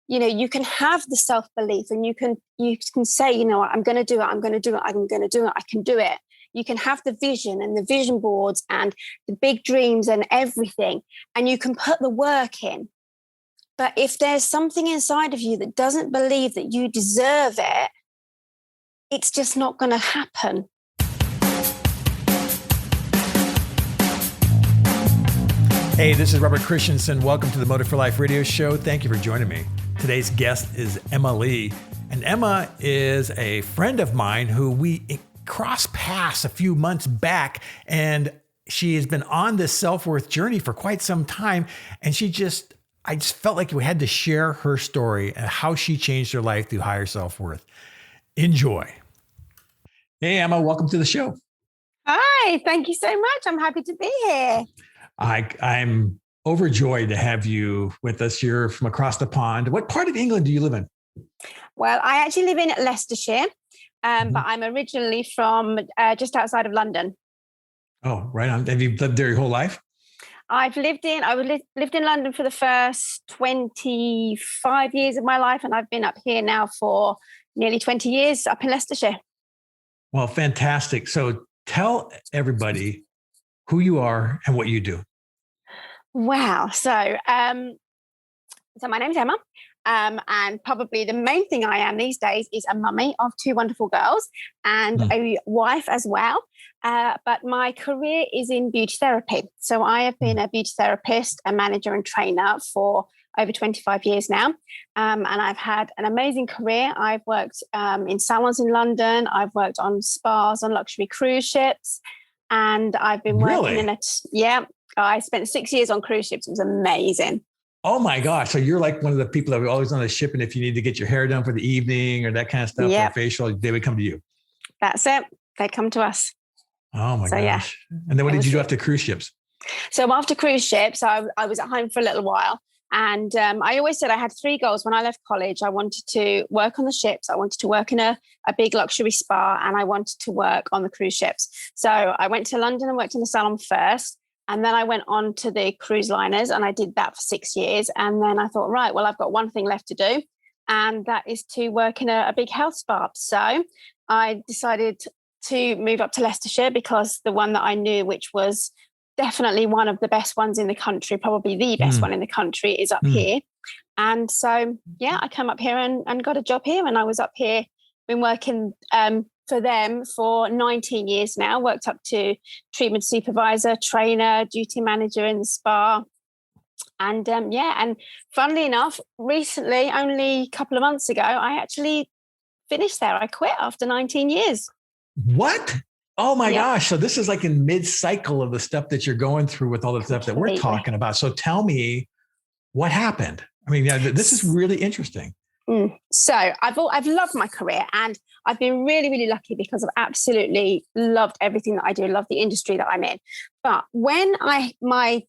you can have the self-belief, and you can say, what, I'm going to do it. I'm going to do it. I'm going to do it. I can do it. You can have the vision and the vision boards and the big dreams and everything, and you can put the work in. But if there's something inside of you that doesn't believe that you deserve it, it's just not going to happen. Hey, this is Robert Christensen. Welcome to the Motive for Life radio show. Thank you for joining me. Today's guest is Emma Lee. And Emma is a friend of mine who we crossed paths a few months back. And she has been on this self-worth journey for quite some time. And I just felt like we had to share her story and how she changed her life through higher self-worth. Enjoy. Hey, Emma, welcome to the show. Hi, thank you so much. I'm happy to be here. I'm overjoyed to have you with us. You're from across the pond. What part of England do you live in? Well, I actually live in Leicestershire, but I'm originally from just outside of London. Oh, right on. Have you lived there your whole life? I've lived in London for the first 25 years of my life, and I've been up here now for nearly 20 years up in Leicestershire. Well, fantastic. So tell everybody who you are and what you do. Wow. So my name's Emma. And probably the main thing I am these days is a mummy of two wonderful girls and a wife as well. But my career is in beauty therapy. So I have been a beauty therapist, a manager and trainer for over 25 years now. And I've had an amazing career. I've worked in salons in London. I've worked on spas on luxury cruise ships. And I've been working I spent 6 years on cruise ships. It was amazing. Oh my gosh. So you're like one of the people that were always on a ship. And if you need to get your hair done for the evening or that kind of stuff, or facial, they would come to you. That's it. They'd come to us. Oh my gosh. Yeah. And then what did you do after cruise ships? So after cruise ships, I was at home for a little while. And I always said I had three goals when I left college. I wanted to work on the ships. I wanted to work in a big luxury spa, and I wanted to work on the cruise ships. So I went to London and worked in the salon first. And then I went on to the cruise liners, and I did that for 6 years. And then I thought, right, well, I've got one thing left to do, and that is to work in a big health spa. So I decided to move up to Leicestershire because the one that I knew, which was definitely one of the best ones in the country, probably the best one in the country, is up here. And so, I came up here and got a job here, and I was up here, been working for them for 19 years now, worked up to treatment supervisor, trainer, duty manager in the spa. And and funnily enough, recently, only a couple of months ago, I actually finished there. I quit after 19 years. What? Oh my gosh. So this is like in mid-cycle of the stuff that you're going through with all the stuff that we're talking about. So tell me what happened. I mean, this is really interesting. So I've loved my career, and I've been really, really lucky because I've absolutely loved everything that I do, love the industry that I'm in. But when my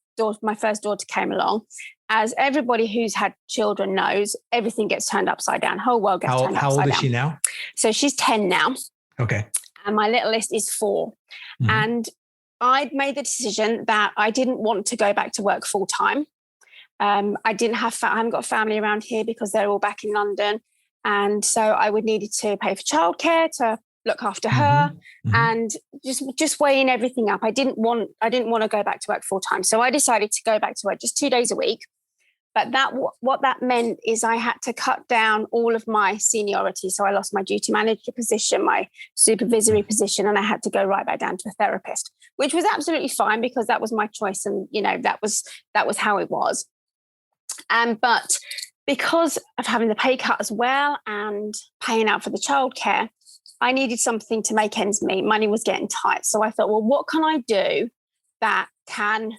first daughter came along, as everybody who's had children knows, everything gets turned upside down. Whole world gets turned upside down. How old is she now? So she's 10 now. Okay. And my littlest is 4. And I'd made the decision that I didn't want to go back to work full time. I haven't got family around here because they're all back in London. And so I would needed to pay for childcare to look after her and just weighing everything up. I didn't want to go back to work full time. So I decided to go back to work just 2 days a week. But what that meant is I had to cut down all of my seniority. So I lost my duty manager position, my supervisory position, and I had to go right back down to a therapist, which was absolutely fine because that was my choice. And, that was how it was. But because of having the pay cut as well and paying out for the childcare, I needed something to make ends meet. Money was getting tight. So I thought, well, what can I do that can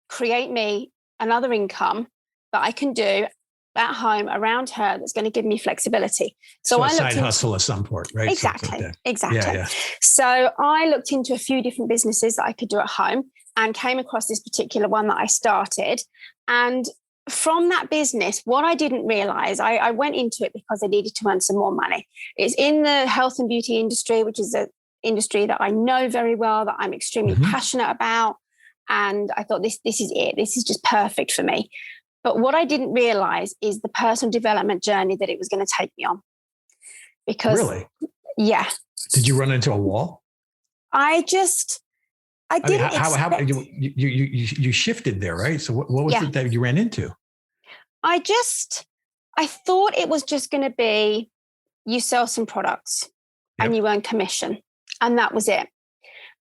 create me another income that I can do at home around her that's going to give me flexibility? So I looked side hustle of some sort, right? Exactly. Exactly. Yeah. So I looked into a few different businesses that I could do at home and came across this particular one that I started. And from that business, what I didn't realize, I went into it because I needed to earn some more money. It's in the health and beauty industry, which is an industry that I know very well, that I'm extremely passionate about. And I thought this is it. This is just perfect for me. But what I didn't realize is the personal development journey that it was going to take me on. Because, really? Yeah. Did you run into a wall? I didn't how you shifted there, right? So what was it that you ran into? I thought it was just going to be, you sell some products and you earn commission, and that was it.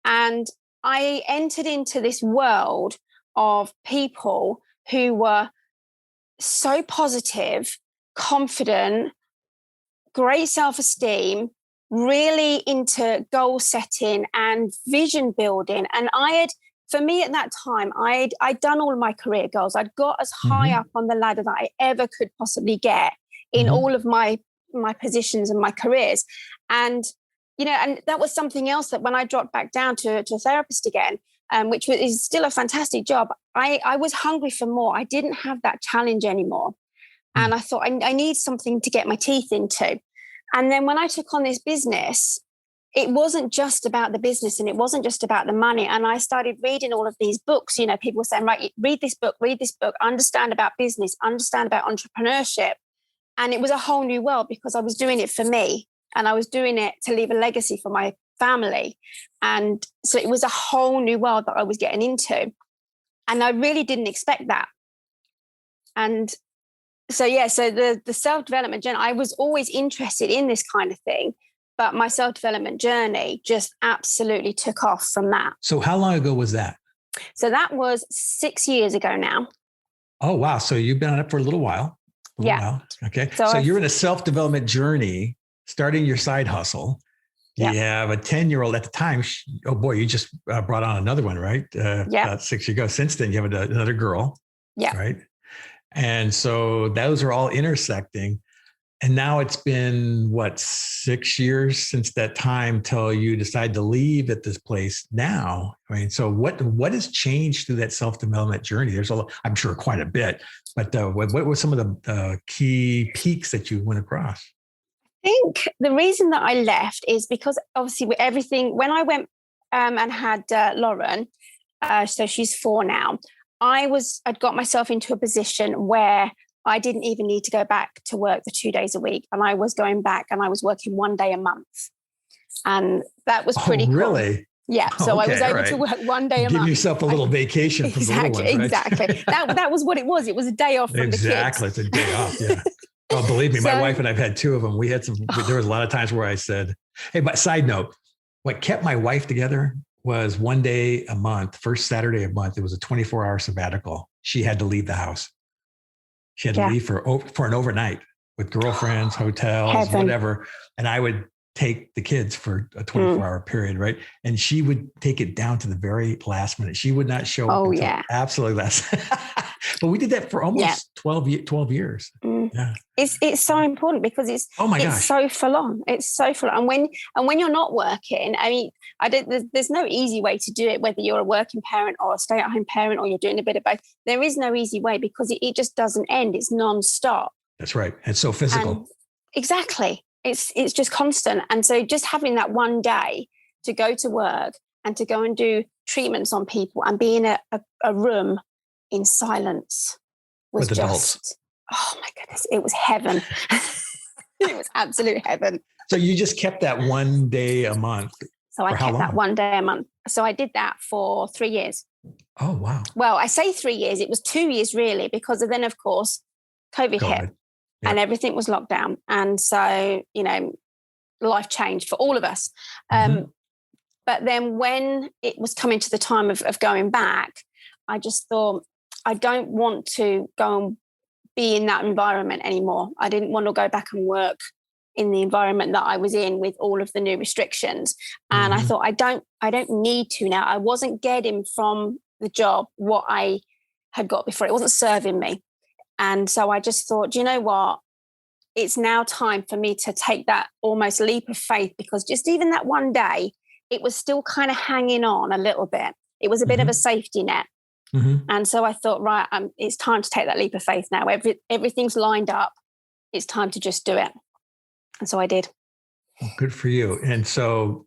And I entered into this world of people who were so positive, confident, great self-esteem, really into goal setting and vision building. And for me at that time, I'd done all of my career goals. I'd got as high up on the ladder that I ever could possibly get in all of my positions and my careers. And, and that was something else that when I dropped back down to a therapist again, which is still a fantastic job, I was hungry for more. I didn't have that challenge anymore. And I thought, I need something to get my teeth into. And then when I took on this business, it wasn't just about the business and it wasn't just about the money. And I started reading all of these books. People were saying, right, read this book, understand about business, understand about entrepreneurship. And it was a whole new world because I was doing it for me and I was doing it to leave a legacy for my family. And so it was a whole new world that I was getting into. And I really didn't expect that. And so the self-development journey, I was always interested in this kind of thing, but my self-development journey just absolutely took off from that. So how long ago was that? So that was 6 years ago now. Oh, wow. So you've been on it for a little while. While. Okay. So you're in a self-development journey, starting your side hustle. You have a 10-year-old at the time. Oh boy, you just brought on another one, right? About 6 years ago. Since then, you have another girl. Yeah. Right. And so those are all intersecting. And now it's been 6 years since that time till you decide to leave at this place now. I mean, so what has changed through that self-development journey? There's I'm sure quite a bit, but what were some of the key peaks that you went across? I think the reason that I left is because obviously with everything, when I went and had Lauren, so she's 4 now, I'd got myself into a position where I didn't even need to go back to work the 2 days a week. And I was going back and I was working 1 day a month. And that was pretty cool. Really? Yeah. So I was able to work 1 day a month. Give yourself a little vacation from the little ones, right? Exactly. That was what it was. It was a day off from the kids. Exactly. It's a day off. Yeah. Oh, believe me, my wife and I've had 2 of them. We had there was a lot of times where I said, hey, but side note, what kept my wife together was 1 day a month, first Saturday a month. It was a 24-hour sabbatical. She had to leave the house. She had to leave for an overnight with girlfriends, hotels, whatever. And I would take the kids for a 24-hour period, right? And she would take it down to the very last minute. She would not show up until absolutely last. But we did that for almost 12 years. Yeah. It's so important because it's so full on. It's so full on. And when you're not working, I mean, there's no easy way to do it, whether you're a working parent or a stay-at-home parent or you're doing a bit of both. There is no easy way because it just doesn't end. It's non-stop. That's right. It's so physical. And exactly. It's just constant. And so just having that 1 day to go to work and to go and do treatments on people and be in a room in silence was with adults. Just, oh my goodness, it was heaven. It was absolute heaven. So you just kept that 1 day a month. So I kept that 1 day a month. So I did that for 3 years. Oh, wow. Well, I say 3 years, it was 2 years really, because then of course, COVID hit and everything was locked down. And so, life changed for all of us. But then when it was coming to the time of going back, I just thought, I don't want to go and be in that environment anymore. I didn't want to go back and work in the environment that I was in with all of the new restrictions. And I thought, I don't need to now. I wasn't getting from the job what I had got before. It wasn't serving me. And so I just thought, do you know what? It's now time for me to take that almost leap of faith, because just even that 1 day, it was still kind of hanging on a little bit. It was a bit of a safety net. And so I thought, right, it's time to take that leap of faith now. Everything's lined up. It's time to just do it. And so I did. Well, good for you. And so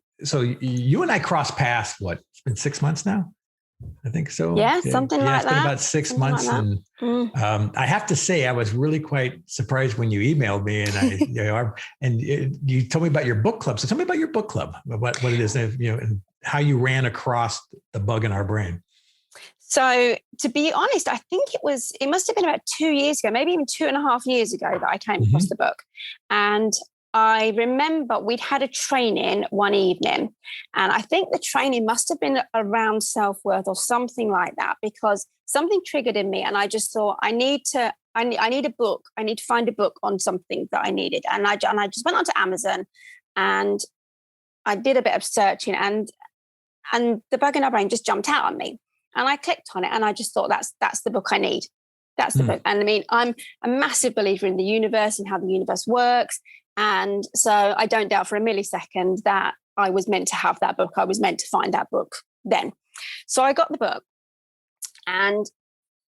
you and I crossed paths, it's been 6 months now? I think so. Yeah, something like it's been that. about 6 Something months. like that. And I have to say, I was really quite surprised when you emailed me and you told me about your book club. So tell me about your book club, what it is, and how you ran across the bug in our brain. So to be honest, I think it must have been about 2 years ago, maybe even 2.5 years ago that I came across the book. And I remember we'd had a training one evening, and I think the training must have been around self-worth or something like that, because something triggered in me. And I just thought, I need a book. I need to find a book on something that I needed. And I just went onto Amazon and I did a bit of searching, and the bug in our brain just jumped out on me. And I clicked on it and I just thought, that's the book I need. That's the book. And I mean, I'm a massive believer in the universe and how the universe works. And so I don't doubt for a millisecond that I was meant to have that book. I was meant to find that book then. So I got the book and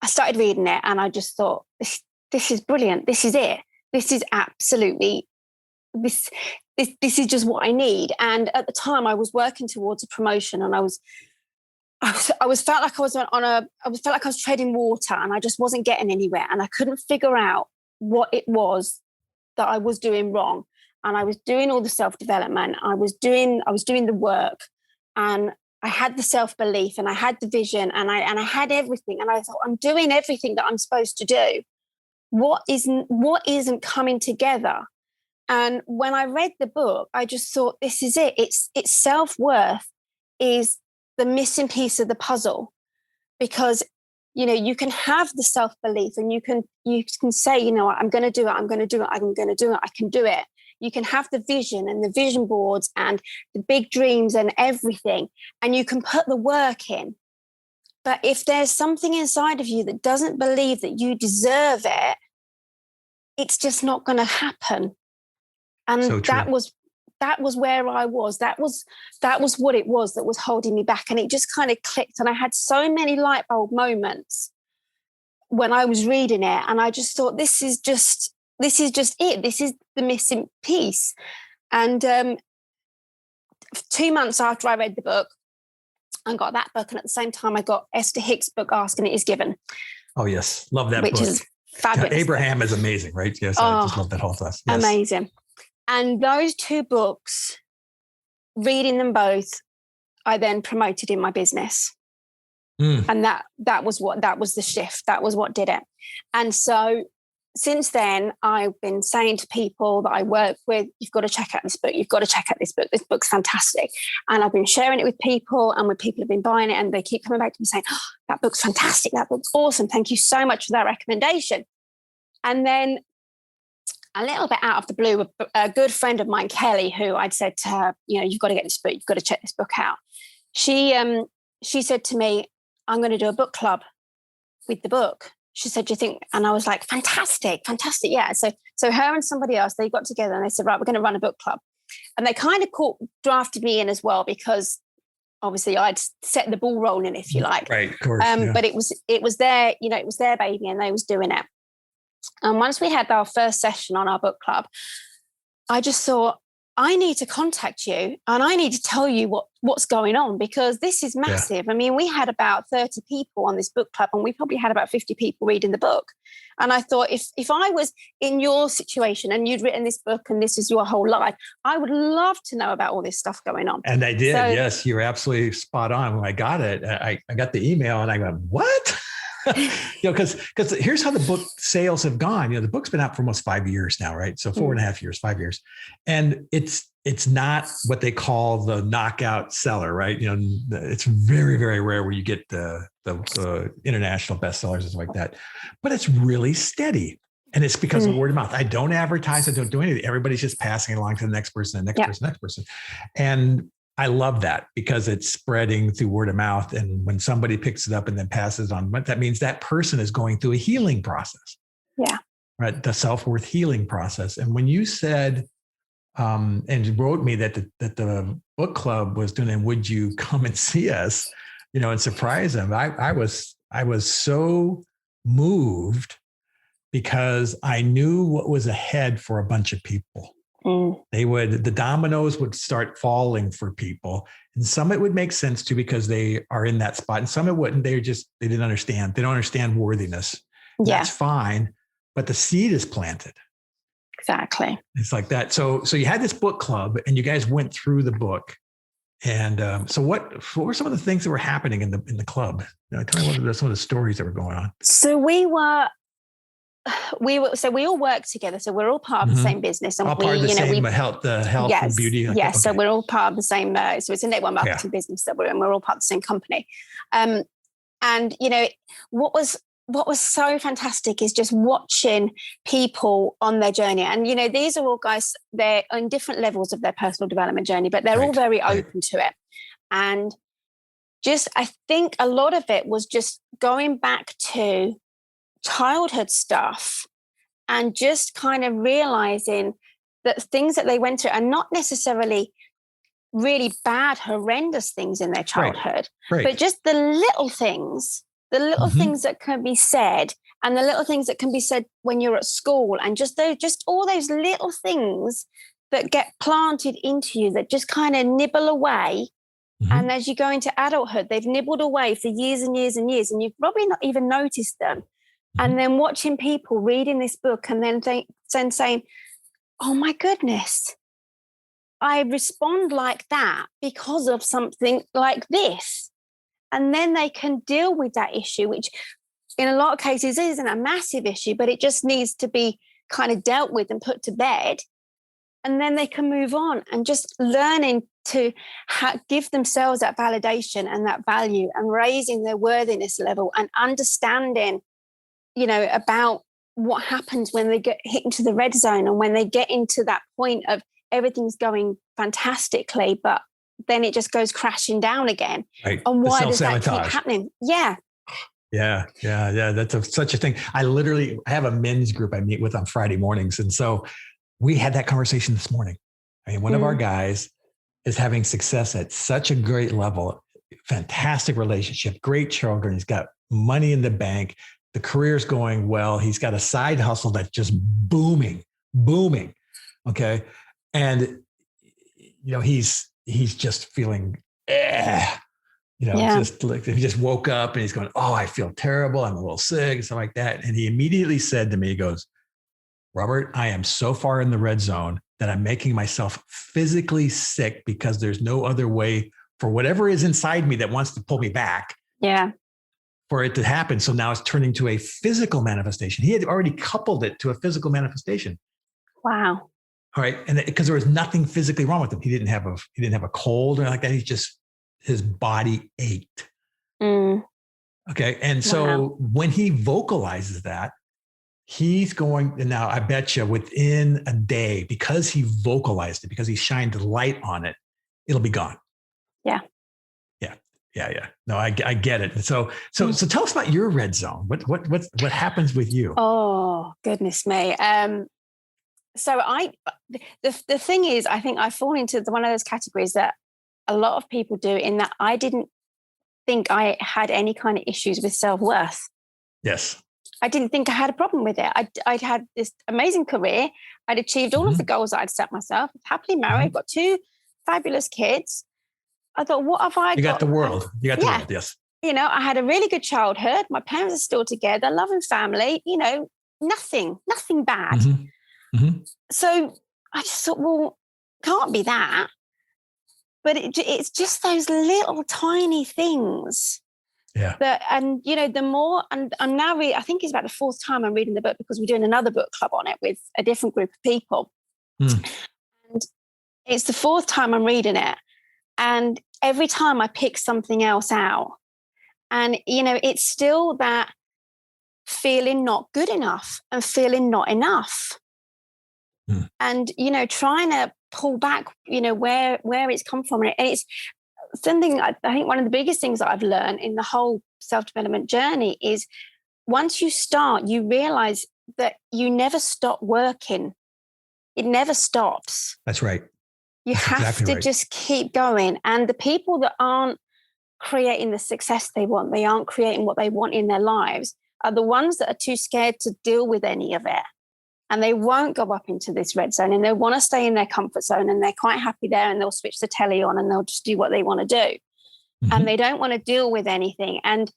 I started reading it, and I just thought, this is brilliant. This is it. This is absolutely, this is just what I need. And at the time I was working towards a promotion, and I felt like I felt like I was treading water, and I just wasn't getting anywhere, and I couldn't figure out what it was that I was doing wrong. And I was doing all the self-development. I was doing the work, and I had the self-belief, and I had the vision, and I had everything. And I thought, I'm doing everything that I'm supposed to do. What isn't coming together? And when I read the book, I just thought, this is it. It's self-worth is the missing piece of the puzzle, because you can have the self-belief, and you can say, I'm going to do it, I'm going to do it, I'm going to do it, I can do it. You can have the vision and the vision boards and the big dreams and everything, and you can put the work in. But if there's something inside of you that doesn't believe that you deserve it, it's just not going to happen. And so that was where I was. That was what it was that was holding me back. And it just kind of clicked. And I had so many light bulb moments when I was reading it. And I just thought, this is just it. This is the missing piece. And 2 months after I read the book, I got that book. And at the same time, I got Esther Hicks' book, Ask and It Is Given. Oh, yes. Love that book. Which is fabulous. Abraham is amazing, right? Yes. I just love that whole class. Yes. Amazing. And those two books, reading them both, I then promoted in my business. And that was the shift. That was what did it. And so since then, I've been saying to people that I work with, you've got to check out this book. You've got to check out this book. This book's fantastic. And I've been sharing it with people, and when people have been buying it, and they keep coming back to me saying, that book's fantastic. That book's awesome. Thank you so much for that recommendation. And then a little bit out of the blue, a good friend of mine, Kelly, who I'd said to her, you've got to get this book. You've got to check this book out. She said to me, I'm going to do a book club with the book. She said, do you think? And I was like, fantastic. Yeah. So her and somebody else, they got together and they said, right, we're going to run a book club. And they kind of drafted me in as well, because obviously I'd set the ball rolling, if you like. Right, of course. Yeah. But it was their, it was their baby, and they was doing it. And once we had our first session on our book club, I just thought, I need to contact you and I need to tell you what's going on, because this is massive. Yeah. I mean, we had about 30 people on this book club, and we probably had about 50 people reading the book. And I thought, if I was in your situation and you'd written this book and this is your whole life, I would love to know about all this stuff going on. And I did. Yes, you're absolutely spot on. When I got it, I got the email and I go, what? Because here's how the book sales have gone. The book's been out for almost 5 years now, right? So 4.5 years, 5 years. And it's not what they call the knockout seller, right? It's very, very rare where you get the international bestsellers and stuff like that. But it's really steady. And it's because of word of mouth. I don't advertise. I don't do anything. Everybody's just passing it along to the next person, the next person. And I love that, because it's spreading through word of mouth. And when somebody picks it up and then passes it on, that means that person is going through a healing process. Yeah. Right. The self-worth healing process. And when you said, and wrote me that the book club was doing, and would you come and see us, and surprise them? I was so moved, because I knew what was ahead for a bunch of people. The dominoes would start falling for people. And some it would make sense to because they are in that spot. And some it wouldn't. They didn't understand. They don't understand worthiness. Yeah. That's fine. But the seed is planted. Exactly. It's like that. So you had this book club and you guys went through the book. And so what were some of the things that were happening in the club? Tell me what are some of the stories that were going on. So we all work together. So we're all part of the same business. And all part of the same health and beauty. Yes. Okay. So we're all part of the same, so it's a network marketing business that we're in. We're all part of the same company. And what was so fantastic is just watching people on their journey. And, these are all guys, they're on different levels of their personal development journey, but they're all very open to it. And I think a lot of it was just going back to childhood stuff and just kind of realizing that things that they went through are not necessarily really bad, horrendous things in their childhood, but just the little things that can be said and the little things that can be said when you're at school and just all those little things that get planted into you that just kind of nibble away. And as you go into adulthood, they've nibbled away for years and years and years, and you've probably not even noticed them. And then watching people reading this book and then saying, oh my goodness, I respond like that because of something like this. And then they can deal with that issue, which in a lot of cases isn't a massive issue, but it just needs to be kind of dealt with and put to bed. And then they can move on, and just learning to give themselves that validation and that value and raising their worthiness level and understanding, about what happens when they get hit into the red zone and when they get into that point of everything's going fantastically, but then it just goes crashing down again. Right. And why does that keep happening? Yeah. Yeah. That's such a thing. I have a men's group I meet with on Friday mornings. And so we had that conversation this morning. One of our guys is having success at such a great level, fantastic relationship, great children. He's got money in the bank. The career's going well. He's got a side hustle that's just booming. Okay. And, he's just feeling, just like he just woke up and he's going, oh, I feel terrible. I'm a little sick and stuff like that. And he immediately said to me, he goes, Robert, I am so far in the red zone that I'm making myself physically sick because there's no other way for whatever is inside me that wants to pull me back. Yeah. For it to happen. So now it's turning to a physical manifestation. He had already coupled it to a physical manifestation. Wow. All right. And because there was nothing physically wrong with him. He didn't have a cold or like that. His body ached. Okay. And so when he vocalizes that, he's going, and now I bet you within a day, because he vocalized it, because he shined light on it, it'll be gone. Yeah. Yeah. No, I get it. So tell us about your red zone. What happens with you? Oh, goodness me. So the thing is, I think I fall into one of those categories that a lot of people do, in that I didn't think I had any kind of issues with self-worth. Yes. I didn't think I had a problem with it. I'd had this amazing career. I'd achieved all of the goals I'd set myself. Happily married, got 2 fabulous kids. I thought, what have I got? You got the world. Yes. I had a really good childhood. My parents are still together, loving family, nothing bad. So I just thought, well, can't be that. But it's just those little tiny things. Yeah. The more, and I'm now I think it's about the 4th time I'm reading the book, because we're doing another book club on it with a different group of people. And it's the 4th time I'm reading it. And every time I pick something else out, and, it's still that feeling not good enough and feeling not enough. And, trying to pull back, where it's come from. And it's something, I think one of the biggest things that I've learned in the whole self-development journey is once you start, you realize that you never stop working. It never stops. That's right. You have to just keep going. And the people that aren't creating the success they want, they aren't creating what they want in their lives, are the ones that are too scared to deal with any of it. and they won't go up into this red zone, and they want to stay in their comfort zone, and they're quite happy there, and they'll switch the telly on and they'll just do what they want to do. And they don't want to deal with anything. And,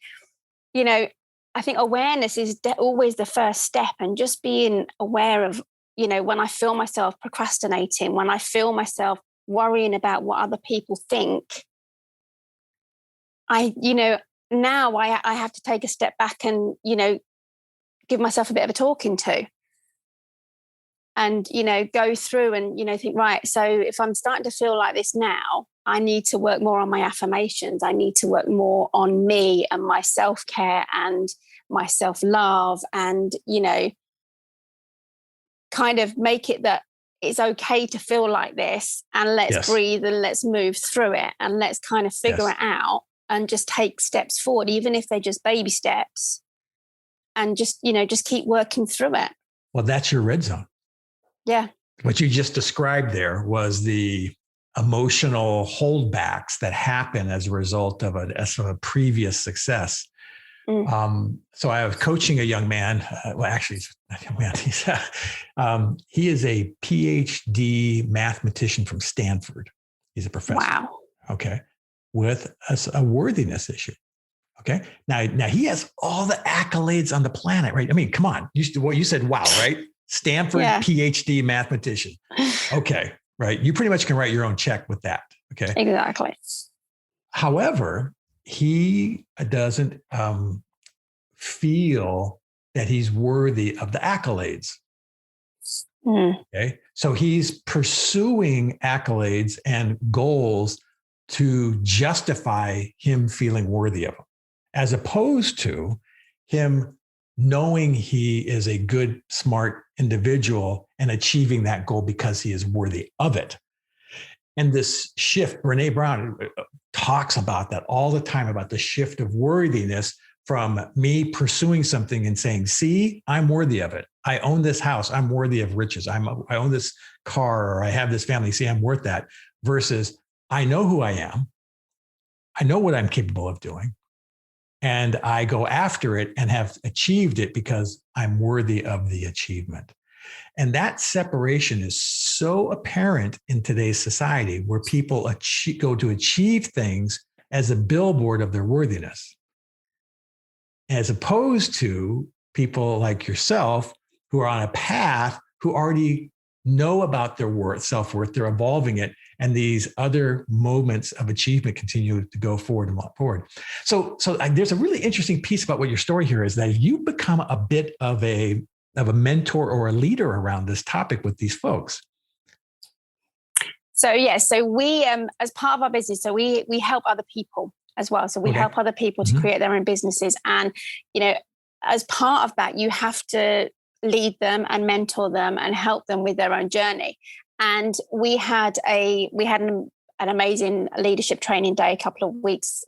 I think awareness is always the first step, and just being aware of, when I feel myself procrastinating, when I feel myself worrying about what other people think, now I have to take a step back and, give myself a bit of a talking to, and, go through and, think, right, so if I'm starting to feel like this now, I need to work more on my affirmations. I need to work more on me and my self-care and my self-love, and, kind of make it that it's okay to feel like this, and let's breathe and let's move through it, and let's kind of figure it out and just take steps forward, even if they're just baby steps, and just keep working through it. Well, that's your red zone. Yeah. What you just described there was the emotional holdbacks that happen as a result of a previous success. So I was coaching a young man. Actually, he's not a young man. He is a PhD mathematician from Stanford. He's a professor. Wow. Okay. With a worthiness issue. Okay. Now he has all the accolades on the planet, right? I mean, come on. You said, wow, right? Stanford PhD mathematician. Okay. Right. You pretty much can write your own check with that. Okay. Exactly. However, he doesn't feel that he's worthy of the accolades. Okay. So he's pursuing accolades and goals to justify him feeling worthy of them, as opposed to him knowing he is a good, smart individual and achieving that goal because he is worthy of it. And this shift, Brene Brown talks about that all the time, about the shift of worthiness from me pursuing something and saying, see, I'm worthy of it. I own this house. I'm worthy of riches. I own this car, or I have this family. See, I'm worth that. Versus I know who I am. I know what I'm capable of doing. And I go after it and have achieved it because I'm worthy of the achievement. And that separation is so apparent in today's society, where people go to achieve things as a billboard of their worthiness, as opposed to people like yourself who are on a path, who already know about their self-worth, they're evolving it, and these other moments of achievement continue to go forward and forward. So there's a really interesting piece about what your story here is, that if you become a bit of a mentor or a leader around this topic with these folks. So we, as part of our business, so we help other people as well. So we help other people to create their own businesses. And, as part of that, you have to lead them and mentor them and help them with their own journey. And we had an amazing leadership training day a couple of weeks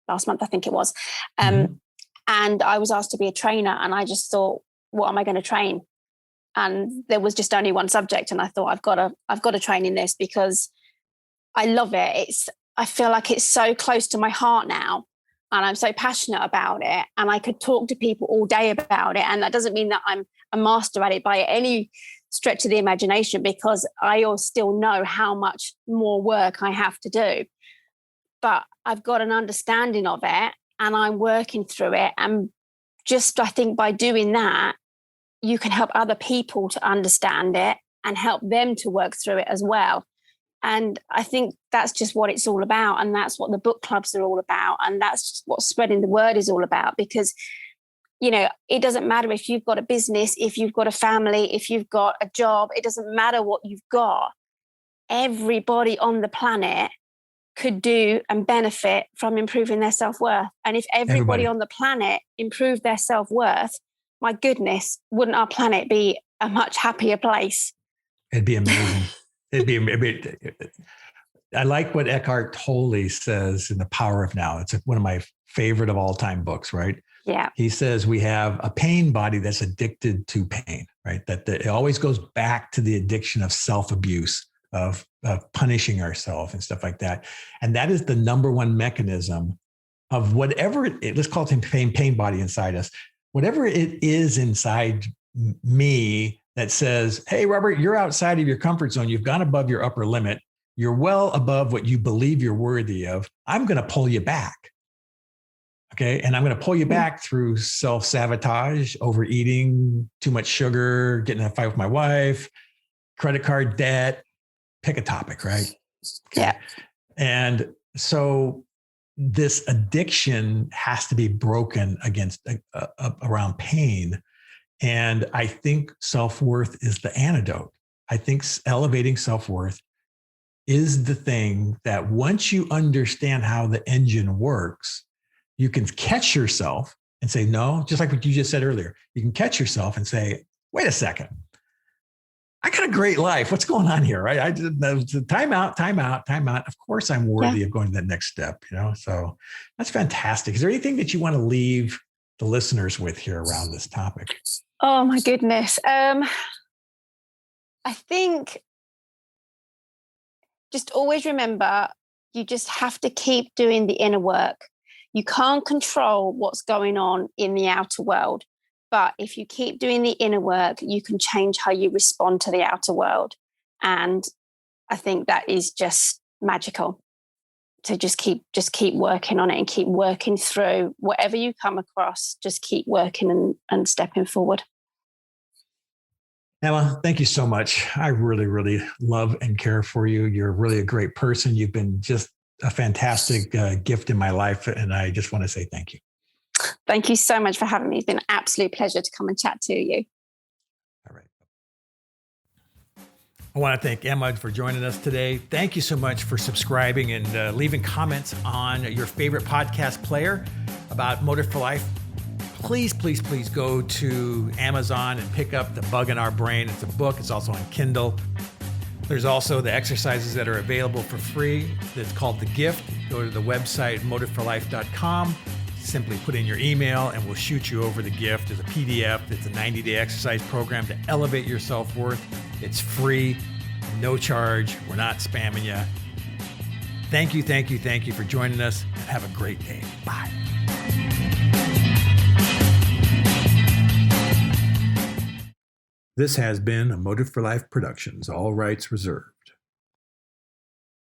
last month, I think it was. And I was asked to be a trainer, and I just thought, what am I going to train? And there was just only one subject, and I thought, I've got to train in this because I love it. I feel like it's so close to my heart now, and I'm so passionate about it, and I could talk to people all day about it. And that doesn't mean that I'm a master at it by any stretch of the imagination, because I still know how much more work I have to do. But I've got an understanding of it, and I'm working through it. And just, I think by doing that, you can help other people to understand it and help them to work through it as well. And I think that's just what it's all about. And that's what the book clubs are all about. And that's what spreading the word is all about. Because, it doesn't matter if you've got a business, if you've got a family, if you've got a job, it doesn't matter what you've got. Everybody on the planet could do and benefit from improving their self-worth. And if everybody on the planet improved their self-worth, my goodness, wouldn't our planet be a much happier place? It'd be amazing. I like what Eckhart Tolle says in The Power of Now. It's one of my favorite of all time books, right? Yeah. He says we have a pain body that's addicted to pain, right? That it always goes back to the addiction of self-abuse, of punishing ourselves and stuff like that. And that is the number one mechanism of whatever let's call it pain body inside us. Whatever it is inside me that says, hey, Robert, you're outside of your comfort zone. You've gone above your upper limit. You're well above what you believe you're worthy of. I'm going to pull you back. Okay. And I'm going to pull you back through self-sabotage, overeating, too much sugar, getting in a fight with my wife, credit card debt, pick a topic, right? Okay. Yeah. And so this addiction has to be broken against around pain. And I think self-worth is the antidote. I think elevating self-worth is the thing that once you understand how the engine works, you can catch yourself and say, no, just like what you just said earlier, you can catch yourself and say, wait a second, I got a great life. What's going on here? Right? Time out. Of course I'm worthy of going to that next step, so that's fantastic. Is there anything that you want to leave the listeners with here around this topic? Oh my goodness. I think just always remember, you just have to keep doing the inner work. You can't control what's going on in the outer world. But if you keep doing the inner work, you can change how you respond to the outer world. And I think that is just magical. To just keep working on it and keep working through whatever you come across. Just keep working and stepping forward. Emma, thank you so much. I really, really love and care for you. You're really a great person. You've been just a fantastic gift in my life. And I just want to say thank you. Thank you so much for having me. It's been an absolute pleasure to come and chat to you. All right. I want to thank Emma for joining us today. Thank you so much for subscribing and leaving comments on your favorite podcast player about Motive for Life. Please, please, please go to Amazon and pick up The Bug in Our Brain. It's a book. It's also on Kindle. There's also the exercises that are available for free. It's called The Gift. Go to the website, motiveforlife.com. Simply put in your email and we'll shoot you over the gift as a PDF. It's a 90-day exercise program to elevate your self-worth. It's free, no charge. We're not spamming you. Thank you for joining us, and have a great day. Bye. This has been a Motive for Life Productions, all rights reserved.